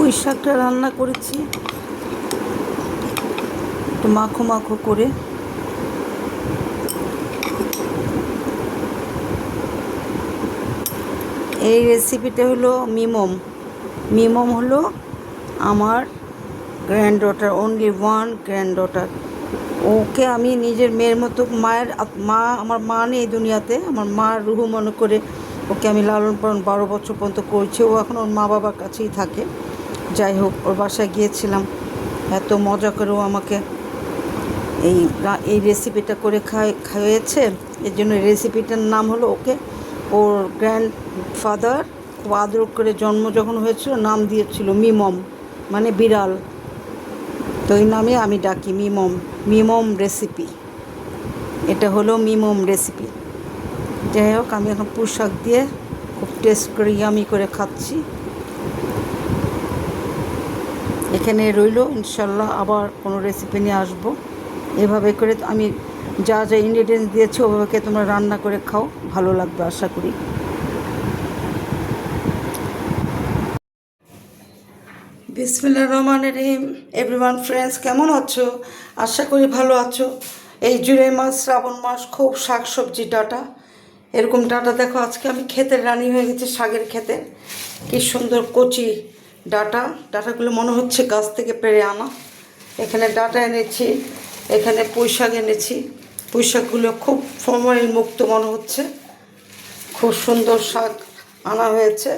পুঁই শাকটা রান্না করেছি একটু মাখো মাখো করে। এই রেসিপিটা হলো মিমম হলো আমার granddaughter, only one granddaughter. Okay আমি নিজের মেয়ের মতো, আমার মা নেই এই দুনিয়াতে, আমার মার রুহু মনে করে ওকে আমি লালন পালন 12 বছর পর্যন্ত করেছি। ও এখন ওর মা বাবার কাছেই থাকে। যাই হোক, ওর বাসায় গিয়েছিলাম, এত মজা করেও আমাকে এই রেসিপিটা করে খাইয়েছে। এর জন্য রেসিপিটার নাম হলো, ওর গ্র্যান্ডফাদার খুব আদর করে জন্ম যখন হয়েছিল নাম দিয়েছিল মিমম, মানে বিড়াল। তো এই নামে আমি ডাকি মিমম রেসিপি। এটা হলো মিমম রেসিপি। যাই হোক, আমি এখন পুঁই শাক দিয়ে খুব টেস্ট করে ইয়ামি করে খাচ্ছি। এখানে রইল, ইনশাল্লাহ আবার কোনো রেসিপি নিয়ে আসবো। এভাবে করে আমি যা যা ইনগ্রিডিয়েন্টস দিয়েছি ওভাবে তোমরা রান্না করে খাও, ভালো লাগবে আশা করি। বিসমিল্লাহির রহমানির রহিম। এভরিওয়ান ফ্রেন্ডস, কেমন আছো? আশা করি ভালো আছো। এই জুলাই মাস, শ্রাবণ মাস, খুব শাক সবজি ডাটা, এরকম ডাটা দেখো আজকে আমি ক্ষেতের রানী হয়ে গেছি, শাকের ক্ষেতে। কি সুন্দর কচি ডাটাগুলো মনে হচ্ছে গাছ থেকে পেড়ে আনা। এখানে ডাটা এনেছি, এখানে পুঁই শাক এনেছি। পুঁই শাকগুলো খুব ফরমালিন মুক্ত মনে হচ্ছে, খুব সুন্দর শাক আনা হয়েছে।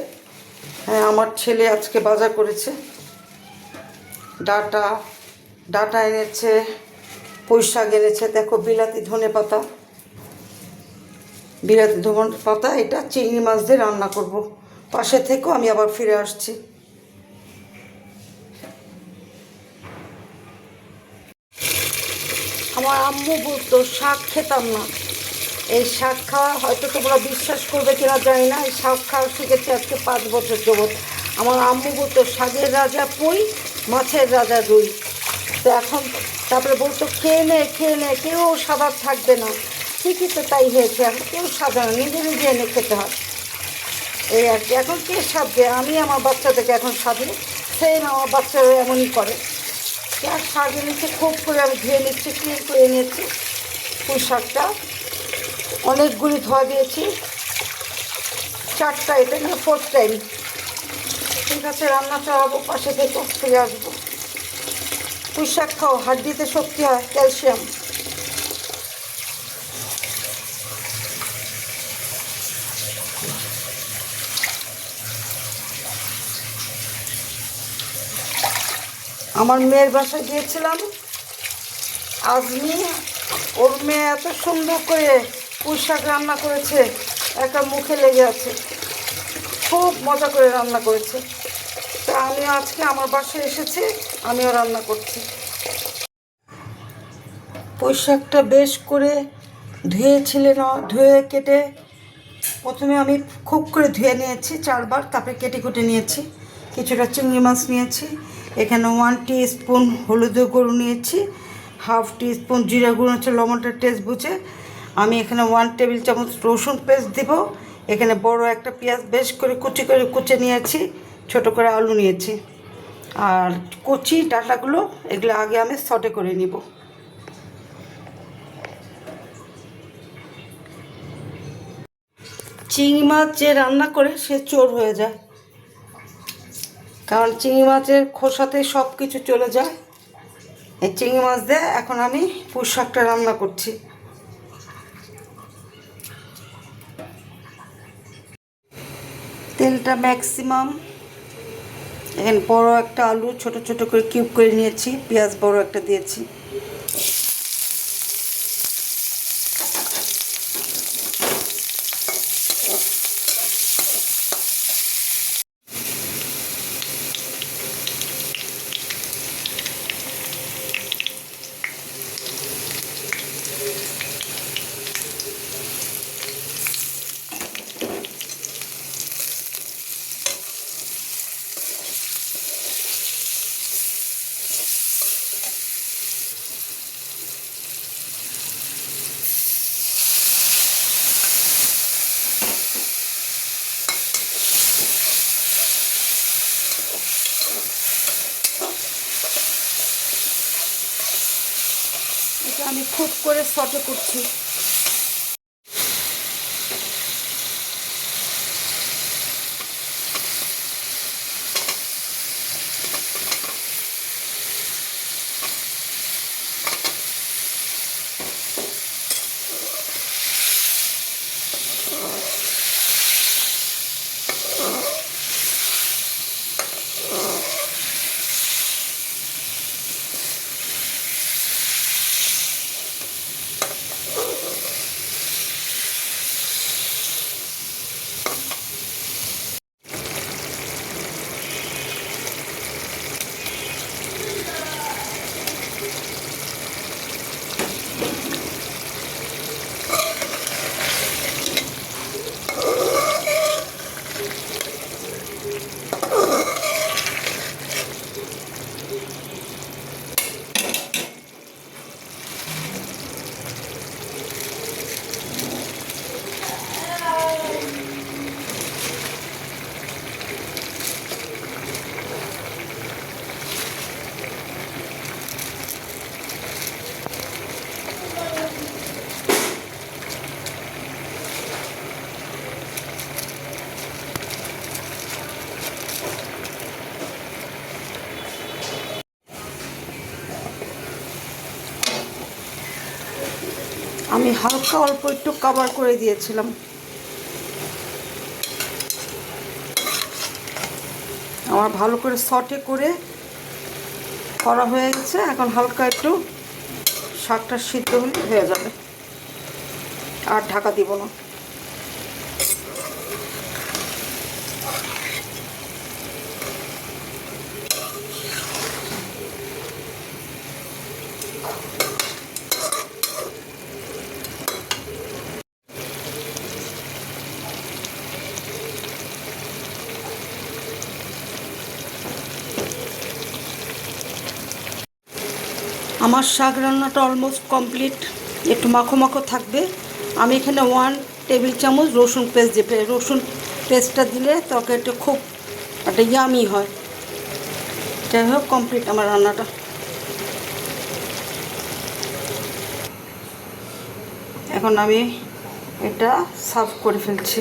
হ্যাঁ, আমার ছেলে আজকে বাজার করেছে। ডাটা এনেছে, পুঁই শাক এনেছে, দেখো বিলাতি ধনে পাতা, এটা চিংড়ি মাছ দিয়ে রান্না করব। পাশে থেকেও, আমি আবার ফিরে আসছি। আমার আম্মু বলতো শাক খেতাম না। এই শাক খাওয়া, হয়তো তোমরা বিশ্বাস করবে কিনা জানি না, এই শাক খাওয়া শিখেছি আজকে 5 বছর যাবৎ। আমার আম্মু বলতো শাকের রাজা পুঁই, মাছের রাজা রুই। তো এখন তারপরে বলতো খেয়ে নে, কেউ সাদা থাকবে না। ঠিকই তো তাই হয়েছে, এখন কেউ সাদা না, নিজে নিজে এনে খেতে হয়। এই আর কি, এখন কে সাধবে? আমি আমার বাচ্চাদেরকে এখন সাধি, সেম আমার বাচ্চারা এমনই করে। আর শাক এনেছে, খুব করে আমি ধুয়ে নিচ্ছি, ক্লিন করে নিয়েছি। পুঁই শাকটা অনেকগুলি ধোয়া দিয়েছি, 4টা, এটা নিয়ে 4th টাইম। ঠিক আছে, রান্না চালাবো, পাশে থেকে ফিরে আসবো। পুঁই শাক খাও, হাড্ডিতে শক্তি হয়, ক্যালসিয়াম। আমার মেয়ের বাসায় গিয়েছিলাম, আজমি, ওর মেয়ে এত সুন্দর করে পুঁই শাক রান্না করেছে, একটা মুখে লেগে আছে। খুব মজা করে রান্না করেছে। তা আমিও আজকে আমার বাসায় এসেছি, আমিও রান্না করছি। পুঁই শাকটা বেশ করে ধুয়ে কেটে, প্রথমে আমি খুব করে ধুয়ে নিয়েছি 4বার, তারপরে কেটে কুটে নিয়েছি। কিছুটা চিংড়ি মাছ নিয়েছি, এখানে 1 টিস্পুন হলুদের গুঁড়ো নিয়েছি, 1/2 টিস্পুন জিরা গুঁড়ো হচ্ছে লবণটা টেস্ট বুঝে। আমি এখানে 1 টেবিল চামচ রসুন পেস্ট দিব। এখানে বড় একটা পেঁয়াজ বেশ করে কুচে নিয়েছি, ছোট করে আলু নিয়েছি। আর কচি ডাঁটাগুলো, এগুলো আগে আমি সটে করে নিব। চিংড়ি মাছ যে রান্না করে সে চোর হয়ে যায়, কারণ চিংড়ি মাছের খোসাতে সব কিছু চলে যায়। এই চিংড়ি মাছ দিয়ে এখন আমি পুঁই শাকটা রান্না করছি। তেলটা ম্যাক্সিমাম, এখানে বড় একটা আলু ছোট ছোট করে কিউব করে নিয়েছি, পেঁয়াজ বড় একটা দিয়েছি। আমি খুব করে সটে করছি। আমি হালকা অল্প একটু কভার করে দিয়েছিলাম। আমার ভালো করে সটে করে করা হয়ে গেছে। এখন হালকা একটু শাকটা সিদ্ধ হয়ে যাবে, আর ঢাকা দিব না। আমার শাক রান্নাটা অলমোস্ট কমপ্লিট। একটু মাখো মাখো থাকবে। আমি এখানে 1 টেবিল চামচ রসুন পেস্ট দিই। রসুন পেস্টটা দিলে তরকারিটা খুব একটা ইয়ামি হয়। যাই হোক, কমপ্লিট আমার রান্নাটা। এখন আমি এটা সার্ভ করে ফেলছি।